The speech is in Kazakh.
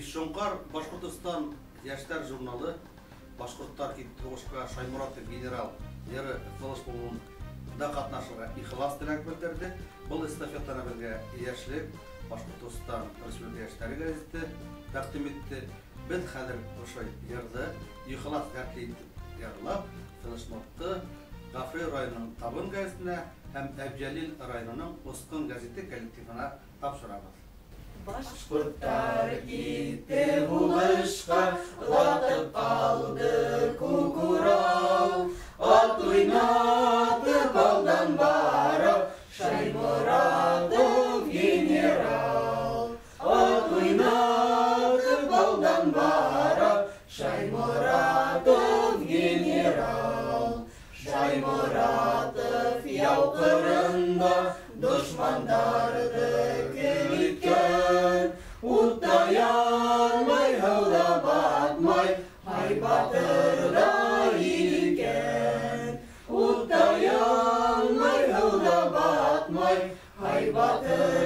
Ишшоңқар Башқұртстан яштар журналы Башқұрттар Киттоғышқа Шаймұратов генерал ері Фылышболуын да қатнашыға ихлас тілек білдірді. Бұл эстафетаны бірге яшілік Башқұртстан Республика яштары газеті тәқдім етті. Біз қазір ұшай ерді ихлас әртлейді ерлап Фылышмотты Ғафри районының табын газетіне һәм Әбжәлил районының Осқын газеті коллективына тапшырамыз. Башқұрттар кетті бұлышқа, латып алды Көкурал. Ат ойнатып алдан барып, Шаймұратов генерал. Ат ойнатып алдан барып, Шаймұратов генерал. Шаймұратов яу қырында дұшмандарды күліткен. Ұттаянмай, ғылап атмай, ай батырда елкен. Ұттаянмай, ғылап атмай, ай батырда